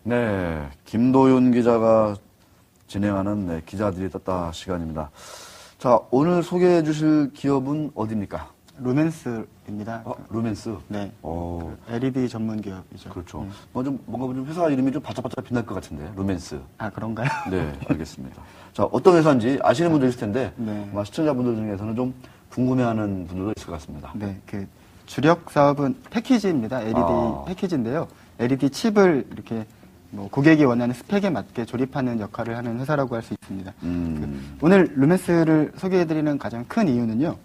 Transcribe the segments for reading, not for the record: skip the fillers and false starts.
네, 김도윤 기자가 진행하는 네, 기자들이 떴다 시간입니다. 자, 오늘 소개해 주실 기업은 어디입니까? 루멘스입니다. 루멘스? 네. 오. LED 전문 기업이죠. 그렇죠. 뭔가 좀 회사 이름이 좀 바짝바짝 빛날 것 같은데, 루멘스. 아, 그런가요? 네, 알겠습니다. 자, 어떤 회사인지 아시는 분들 있을 텐데, 네. 아마 시청자분들 중에서는 좀 궁금해하는 분들도 있을 것 같습니다. 네. 주력 사업은 패키지입니다. LED 패키지인데요. LED 칩을 이렇게 뭐 고객이 원하는 스펙에 맞게 조립하는 역할을 하는 회사라고 할 수 있습니다. 오늘 루멘스를 소개해드리는 가장 큰 이유는요.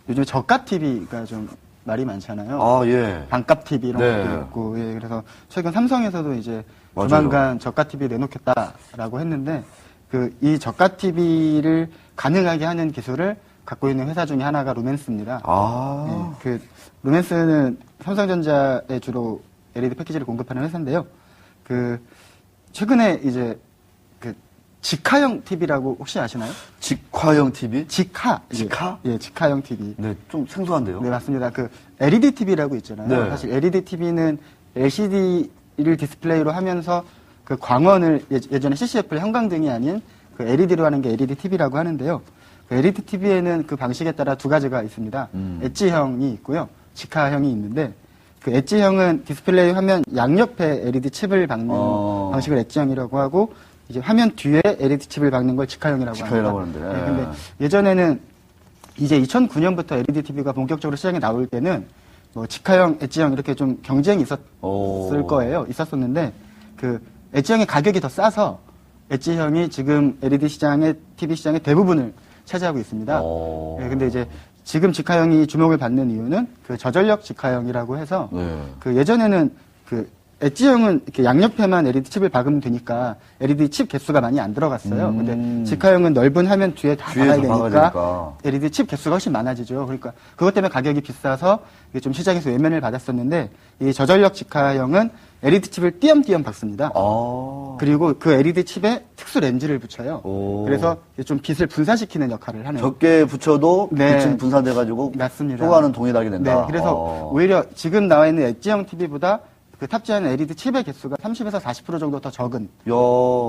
요즘 저가 TV가 좀 말이 많잖아요. 아, 예. 반값 TV 이런 네. 것도 있고, 예, 그래서 최근 삼성에서도 이제 맞아요. 조만간 저가 TV 내놓겠다라고 했는데, 이 저가 TV를 가능하게 하는 기술을 갖고 있는 회사 중에 하나가 루멘스입니다. 아. 예, 루멘스는 삼성전자에 주로 LED 패키지를 공급하는 회사인데요. 최근에 이제 직화형 TV라고 혹시 아시나요? 직화형 TV? 직화. 직화? 예, 직화형 TV. 네, 좀 생소한데요. 네, 맞습니다. LED TV라고 있잖아요. 네. 사실 LED TV는 LCD를 디스플레이로 하면서 광원을 예전에 CCF의 형광등이 아닌 LED로 하는 게 LED TV라고 하는데요. LED TV에는 그 방식에 따라 두 가지가 있습니다. 엣지형이 있고요. 직화형이 있는데 엣지형은 디스플레이 화면 양옆에 LED 칩을 박는 방식을 엣지형이라고 하고 이제 화면 뒤에 LED 칩을 박는 걸 직화형이라고 하는데. 네, 근데 예전에는 이제 2009년부터 LED TV가 본격적으로 시장에 나올 때는 뭐 직화형, 엣지형 이렇게 좀 경쟁이 있었을 거예요. 있었었는데 엣지형의 가격이 더 싸서 엣지형이 지금 LED 시장의 TV 시장의 대부분을 차지하고 있습니다. 네, 근데 이제 지금 직화형이 주목을 받는 이유는 저전력 직화형이라고 해서 예전에는 엣지형은 이렇게 양옆에만 LED 칩을 박으면 되니까 LED 칩 개수가 많이 안 들어갔어요. 근데 직화형은 넓은 화면 뒤에 다 박아야 되니까 LED 칩 개수가 훨씬 많아지죠. 그러니까 그것 때문에 가격이 비싸서 이게 좀 시장에서 외면을 받았었는데 이 저전력 직화형은 LED 칩을 띄엄띄엄 박습니다. 그리고 그 LED 칩에 특수 렌즈를 붙여요. 그래서 좀 빛을 분산시키는 역할을 하는. 적게 붙여도 네. 빛은 분산돼가지고 맞습니다. 효과는 동일하게 된다. 네, 그래서 오히려 지금 나와 있는 엣지형 TV보다 탑재하는 LED 칩의 개수가 30에서 40% 정도 더 적은.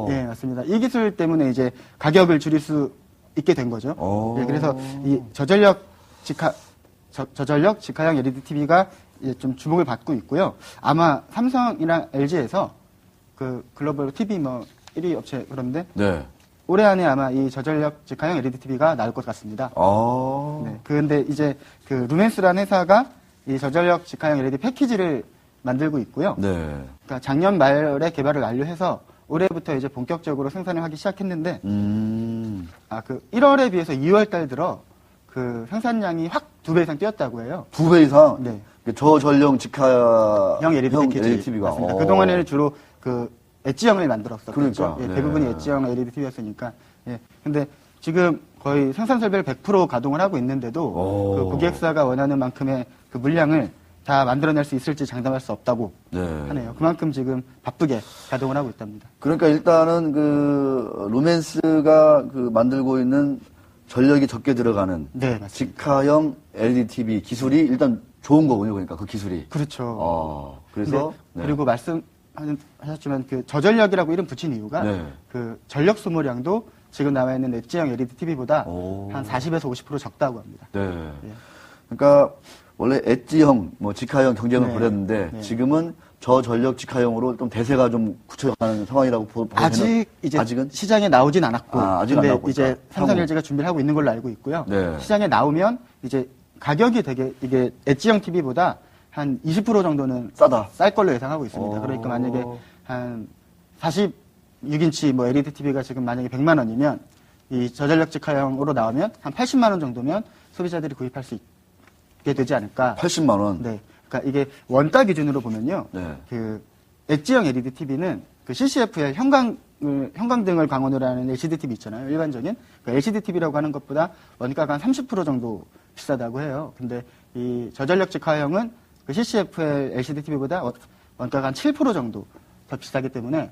예, 맞습니다. 이 기술 때문에 이제 가격을 줄일 수 있게 된 거죠. 예, 그래서 이 저전력 직화형 LED TV가 좀 주목을 받고 있고요. 아마 삼성이랑 LG에서 글로벌 TV 1위 업체 그런데 올해 안에 아마 이 저전력 직화형 LED TV가 나올 것 같습니다. 네, 그런데 이제 루멘스라는 회사가 이 저전력 직화형 LED 패키지를 만들고 있고요. 그러니까 작년 말에 개발을 완료해서 올해부터 이제 본격적으로 생산을 하기 시작했는데, 1월에 비해서 2월 달 들어 생산량이 확 2배 이상 뛰었다고 해요. 2배 이상? 네. 저전력 직화형 LED TV가. 맞습니다. 그동안에는 주로 엣지형을 만들었었죠. 그러니까, 예, 대부분이 엣지형 LED TV였으니까. 예. 근데 지금 거의 생산 설비를 100% 가동을 하고 있는데도 고객사가 원하는 만큼의 물량을 다 만들어낼 수 있을지 장담할 수 없다고 하네요. 그만큼 지금 바쁘게 가동을 하고 있답니다. 그러니까 일단은 루멘스가 만들고 있는 전력이 적게 들어가는 직화형 LED TV 기술이 일단 좋은 거군요. 그러니까 그 기술이. 그렇죠. 그래서 그리고 말씀하셨지만 저전력이라고 이름 붙인 이유가 전력 소모량도 지금 나와 있는 엣지형 LED TV보다 한 40에서 50% 적다고 합니다. 그러니까 원래 엣지형, 직화형 경쟁을 벌였는데 지금은 저전력 직화형으로 좀 대세가 좀 굳혀가는 상황이라고 보면 아직은 시장에 나오진 않았고, 근데 이제 삼성 LG가 준비를 하고 있는 걸로 알고 있고요. 시장에 나오면 이제 가격이 되게 이게 엣지형 TV보다 한 20% 정도는 쌀 걸로 예상하고 있습니다. 그러니까 만약에 한 46인치 LED TV가 지금 만약에 100만 원이면 이 저전력 직화형으로 나오면 한 80만 원 정도면 소비자들이 구입할 수 있게 되지 않을까. 80만 원? 네. 그러니까 이게 원가 기준으로 보면요. 엣지형 LED TV는 CCF의 형광등을 광원으로 하는 LCD TV 있잖아요. 일반적인. LCD TV라고 하는 것보다 원가가 한 30% 정도 비싸다고 해요. 근데 이 저전력 직화형은 CCF의 LCD TV보다 원가가 한 7% 정도 더 비싸기 때문에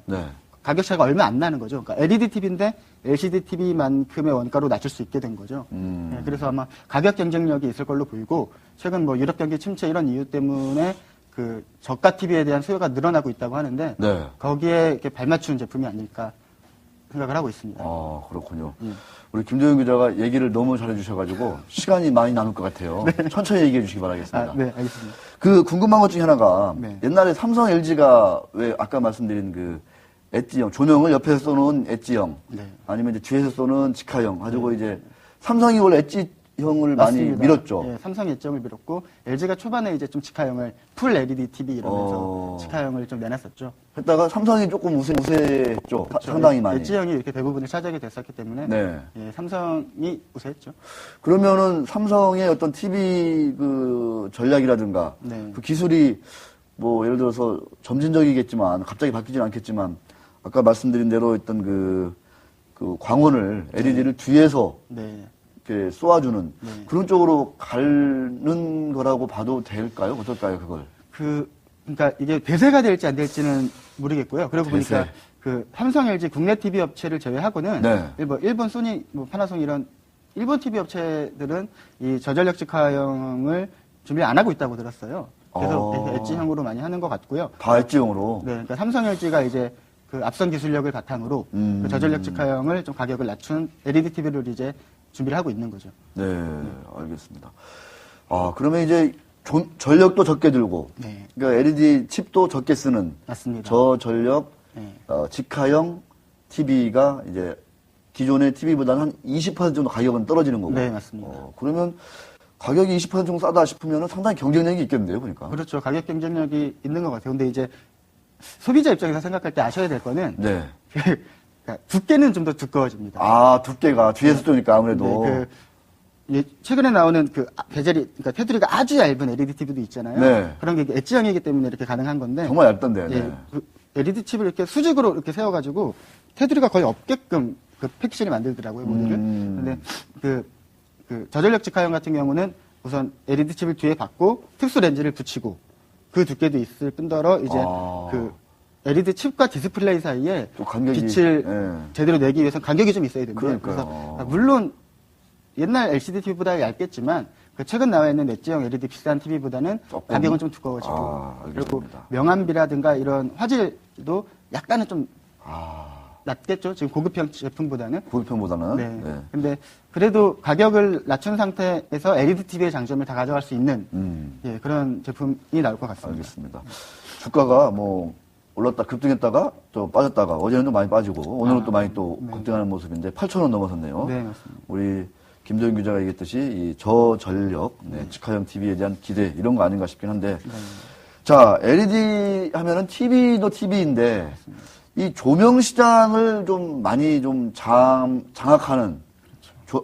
가격 차이가 얼마 안 나는 거죠. 그러니까 LED TV인데 LCD TV만큼의 원가로 낮출 수 있게 된 거죠. 그래서 아마 가격 경쟁력이 있을 걸로 보이고 최근 유럽 경기 침체 이런 이유 때문에 그 저가 TV에 대한 수요가 늘어나고 있다고 하는데 네. 거기에 이렇게 발맞춘 제품이 아닐까 생각을 하고 있습니다. 아, 그렇군요. 우리 김도영 기자가 얘기를 너무 잘해주셔가지고 시간이 많이 남을 것 같아요. 천천히 얘기해 주시기 바라겠습니다. 네, 알겠습니다. 그 궁금한 것 중에 하나가 네. 옛날에 삼성 LG가 왜 아까 말씀드린 그 엣지형 조명을 옆에서 쏘는 엣지형 네. 아니면 이제 뒤에서 쏘는 직화형 가지고 이제 삼성이 원래 엣지형을 많이 맞습니다. 밀었죠. 예, 삼성 엣지형을 밀었고 LG가 초반에 이제 좀 직화형을 풀 LED TV 이러면서 직화형을 좀 내놨었죠. 했다가 삼성이 조금 우세했죠. 상당히 많이. 엣지형이 이렇게 대부분을 차지하게 됐었기 때문에 네. 예, 삼성이 우세했죠. 그러면은 삼성의 어떤 TV 그 전략이라든가 네. 그 기술이 뭐 예를 들어서 점진적이겠지만 갑자기 바뀌지는 않겠지만 아까 말씀드린 대로 있던 그 광원을 LED를 뒤에서 네. 이렇게 쏘아주는 네. 그런 쪽으로 가는 거라고 봐도 될까요? 어떨까요, 그걸? 그러니까 이게 대세가 될지 안 될지는 모르겠고요. 그러고 대세. 보니까 그 삼성, LG 국내 TV 업체를 제외하고는 네. 일본 소니, 뭐 파나송 이런 일본 TV 업체들은 이 저전력 직화형을 준비 안 하고 있다고 들었어요. 그래서 엣지형으로 많이 하는 것 같고요. 다 엣지형으로. 네, 그러니까 삼성, LG가 이제 그 앞선 기술력을 바탕으로 그 저전력 직화형을 좀 가격을 낮춘 LED TV를 이제 준비를 하고 있는 거죠. 네, 알겠습니다. 아, 그러면 이제 전력도 적게 들고, 네. 그러니까 LED 칩도 적게 쓰는 맞습니다. 저전력 네. 직화형 TV가 이제 기존의 TV보다는 한 20% 정도 가격은 떨어지는 거고. 네, 맞습니다. 그러면 가격이 20% 정도 싸다 싶으면 상당히 경쟁력이 있겠는데요, 보니까. 그렇죠. 가격 경쟁력이 있는 것 같아요. 근데 이제 소비자 입장에서 생각할 때 아셔야 될 거는 네. 그러니까 두께는 좀 더 두꺼워집니다. 아, 두께가 뒤에서 쏘니까 아무래도. 네, 최근에 나오는 그 베젤이, 그러니까 테두리가 아주 얇은 LED TV도 있잖아요. 네. 그런 게 엣지형이기 때문에 이렇게 가능한 건데. 정말 얇던데. 예, 네. 그 LED 칩을 이렇게 수직으로 이렇게 세워가지고 테두리가 거의 없게끔 그 패키지를 만들더라고요, 모듈을. 근데 그 저전력 직화형 같은 경우는 우선 LED 칩을 뒤에 받고 특수 렌즈를 붙이고 그 두께도 있을 뿐더러 이제 그 LED 칩과 디스플레이 사이에 또 간격이, 빛을 예. 제대로 내기 위해서 간격이 좀 있어야 됩니다. 그러니까요. 그래서 물론 옛날 LCD TV보다 얇겠지만 그 최근 나와 있는 엣지형 LED 비싼 TV보다는 조금? 가격은 좀 두꺼워지고 알겠습니다. 그리고 명암비라든가 이런 화질도 약간은 좀 아, 낮겠죠. 지금 고급형 제품보다는. 고급형보다는. 네. 네. 근데 그래도 가격을 낮춘 상태에서 LED TV의 장점을 다 가져갈 수 있는 예, 그런 제품이 나올 것 같습니다. 알겠습니다. 주가가 뭐 올랐다 급등했다가 또 빠졌다가 어제는 또 많이 빠지고 오늘은 또 많이 또 급등하는 모습인데 8,000원 넘어섰네요. 네, 맞습니다. 우리 김도영 기자가 얘기했듯이 이 저전력 직화형 TV에 대한 기대 이런 거 아닌가 싶긴 한데 자 LED 하면은 TV도 TV인데 이 조명 시장을 좀 많이 좀 장악하는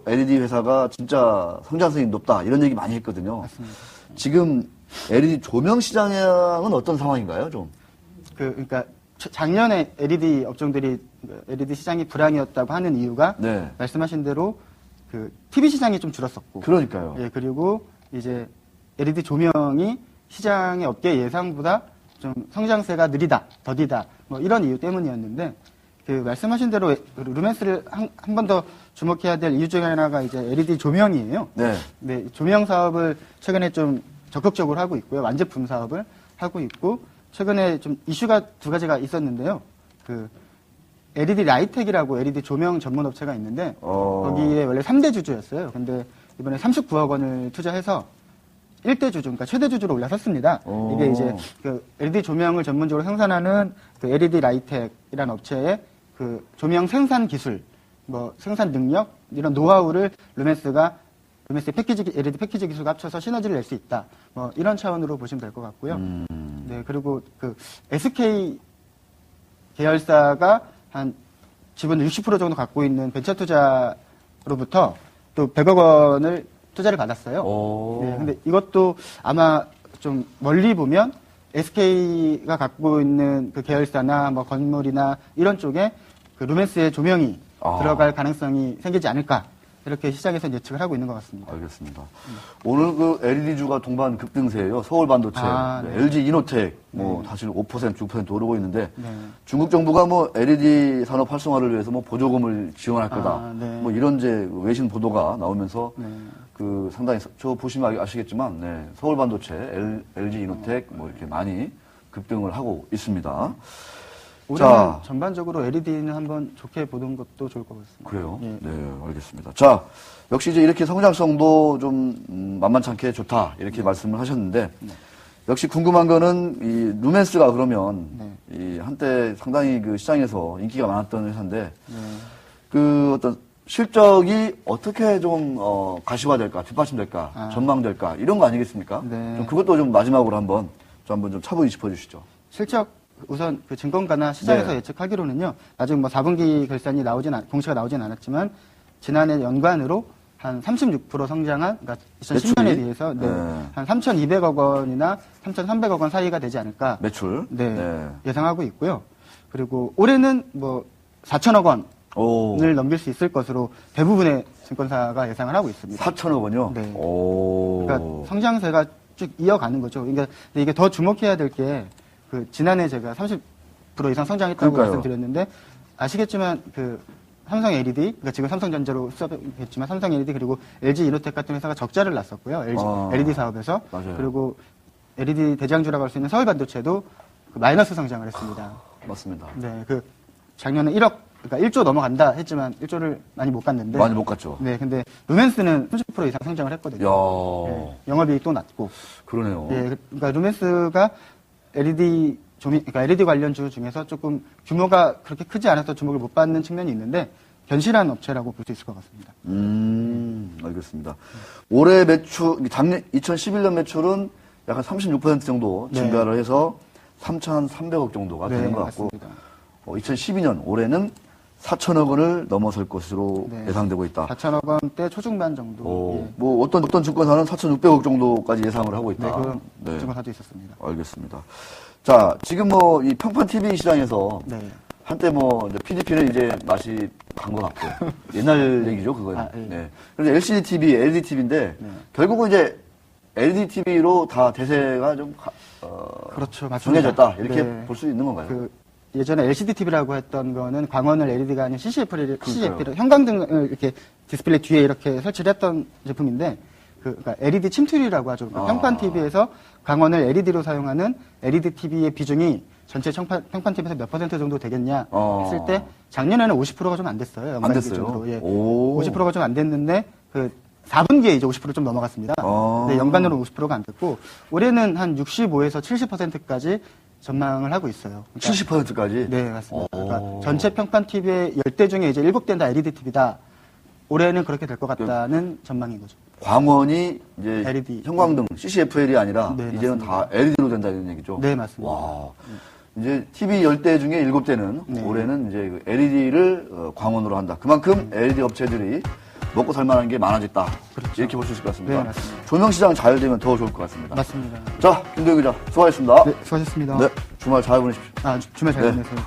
LED 회사가 진짜 성장성이 높다 이런 얘기 많이 했거든요. 맞습니다. 지금 LED 조명 시장은 어떤 상황인가요, 좀? 그러니까 작년에 LED 업종들이 LED 시장이 불황이었다고 하는 이유가 네. 말씀하신 대로 그 TV 시장이 좀 줄었었고, 그러니까요. 예, 그리고 이제 LED 조명이 시장의 업계 예상보다 좀 성장세가 느리다, 더디다, 뭐 이런 이유 때문이었는데, 그 말씀하신 대로 루멘스를 한 번 더 주목해야 될 이유 중에 하나가 이제 LED 조명이에요. 네. 네, 조명 사업을 최근에 좀 적극적으로 하고 있고요. 완제품 사업을 하고 있고, 최근에 좀 이슈가 두 가지가 있었는데요. 그 LED 라이텍이라고 LED 조명 전문 업체가 있는데 거기에 원래 3대 주주였어요. 근데 이번에 39억 원을 투자해서 1대 주주, 그러니까 최대 주주로 올라섰습니다. 이게 이제 그 LED 조명을 전문적으로 생산하는 그 LED 라이텍이라는 업체의 그 조명 생산 기술, 뭐 생산 능력 이런 노하우를 루멘스의 LED 패키지 기술과 합쳐서 시너지를 낼 수 있다. 뭐 이런 차원으로 보시면 될 것 같고요. 네, 그리고 그 SK 계열사가 한 지분 60% 정도 갖고 있는 벤처 투자로부터 또 100억 원을 투자를 받았어요. 네, 근데 이것도 아마 좀 멀리 보면 SK가 갖고 있는 그 계열사나 뭐 건물이나 이런 쪽에 그 루멘스의 조명이 들어갈 가능성이 생기지 않을까. 이렇게 시장에서 예측을 하고 있는 것 같습니다. 알겠습니다. 오늘 그 LED주가 동반 급등세예요. 서울 반도체, 네. LG 이노텍 뭐 사실 5%, 6% 오르고 있는데 네. 중국 정부가 뭐 LED 산업 활성화를 위해서 뭐 보조금을 지원할 거다. 네. 뭐 이런 이제 외신 보도가 나오면서 상당히 저 보시면 아시겠지만 네, 서울 반도체, LG 이노텍 뭐 이렇게 많이 급등을 하고 있습니다. 올해는 자, 전반적으로 LED는 한번 좋게 보는 것도 좋을 것 같습니다. 그래요? 예. 네, 알겠습니다. 자, 역시 이제 이렇게 성장성도 좀 만만찮게 좋다 이렇게 말씀을 하셨는데 역시 궁금한 거는 이 루멘스가 그러면 이 한때 상당히 그 시장에서 인기가 많았던 회사인데 그 어떤 실적이 어떻게 좀 가시화될까, 뒷받침될까, 전망될까 이런 거 아니겠습니까? 네. 좀 그것도 좀 마지막으로 한번 좀 차분히 짚어주시죠. 실적 우선 그 증권가나 시장에서 네. 예측하기로는요. 아직 뭐 4분기 결산이 공시가 나오진 않았지만 지난해 연간으로 한 36% 성장한, 그러니까 2010년에 매출이? 비해서 네. 한 3,200억 원이나 3,300억 원 사이가 되지 않을까 매출. 예상하고 있고요. 그리고 올해는 뭐 4천억 원을 오. 넘길 수 있을 것으로 대부분의 증권사가 예상을 하고 있습니다. 4천억 원이요? 네. 오. 그러니까 성장세가 쭉 이어가는 거죠. 그러니까 근데 이게 더 주목해야 될 게 그 지난해 제가 30% 이상 성장했다고 그러니까요. 말씀드렸는데 아시겠지만 그 삼성 LED, 그러니까 지금 삼성전자로 수업했지만 삼성 LED 그리고 LG 이노텍 같은 회사가 적자를 났었고요. LED 사업에서 맞아요. 그리고 LED 대장주라고 할 수 있는 서울반도체도 그 마이너스 성장을 했습니다. 맞습니다. 네, 그 작년에 1억, 그러니까 1조 넘어간다 했지만 1조를 많이 못 갔는데. 많이 못 갔죠. 네, 근데 루멘스는 30% 이상 성장을 했거든요. 야. 네, 영업이익도 낮고. 그러네요. 예, 그러니까 루멘스가 그러니까 LED 관련주 중에서 조금 규모가 그렇게 크지 않아서 주목을 못 받는 측면이 있는데 견실한 업체라고 볼 수 있을 것 같습니다. 알겠습니다. 올해 매출, 작년 2011년 매출은 약간 36% 정도 네. 증가를 해서 3,300억 정도가 되는 것 같고, 맞습니다. 2012년 올해는 4천억 원을 넘어설 것으로 네. 예상되고 있다. 4천억 원대 초중반 정도. 예. 뭐 어떤 증권사는 4,600억 정도까지 예상을 하고 네, 있다. 그런 네. 증권사도 있었습니다. 알겠습니다. 자, 지금 뭐 이 평판 TV 시장에서 네. 한때 뭐 PDP는 이제 맛이 간 것 같고 옛날 얘기죠, 그거는. 아, 예. 네. 그런데 LCD TV, LED TV인데 네. 결국은 이제 LED TV로 다 대세가 좀 그렇죠, 맞습니다. 정해졌다 이렇게 네. 볼 수 있는 건가요? 그 예전에 LCD TV라고 했던 거는 광원을 LED가 아닌 CCF를 그러니까요. 형광등을 이렇게 디스플레이 뒤에 이렇게 설치를 했던 제품인데 그러니까 LED 침투율이라고 하죠. 그러니까 평판 TV에서 광원을 LED로 사용하는 LED TV의 비중이 전체 평판 TV에서 몇 % 정도 되겠냐 했을 때 작년에는 50%가 좀 안 됐어요. 연간 안 됐어요? 기준으로. 예. 오. 50%가 좀 안 됐는데 그 4분기에 이제 50% 좀 넘어갔습니다. 근데 연간으로 50%가 안 됐고 올해는 한 65에서 70%까지 전망을 하고 있어요. 그러니까 70%까지? 네, 맞습니다. 그러니까 전체 평판 TV의 10대 중에 이제 7대는 다 LED TV다. 올해는 그렇게 될 것 같다는 전망인 거죠. 광원이 이제 LED. 형광등, CCFL이 아니라 네, 이제는 맞습니다. 다 LED로 된다 이런 얘기죠? 네, 맞습니다. 와. 이제 TV 10대 중에 7대는 네. 올해는 이제 LED를 광원으로 한다. 그만큼 LED 업체들이 먹고 살 만한 게 많아졌다. 이렇게 볼 수 있을 것 같습니다. 네, 맞습니다. 조명 시장 잘 되면 더 좋을 것 같습니다. 맞습니다. 자, 김도영 기자 수고하셨습니다. 네, 수고하셨습니다. 네, 주말 잘 보내십시오. 주말 잘 네. 보내세요.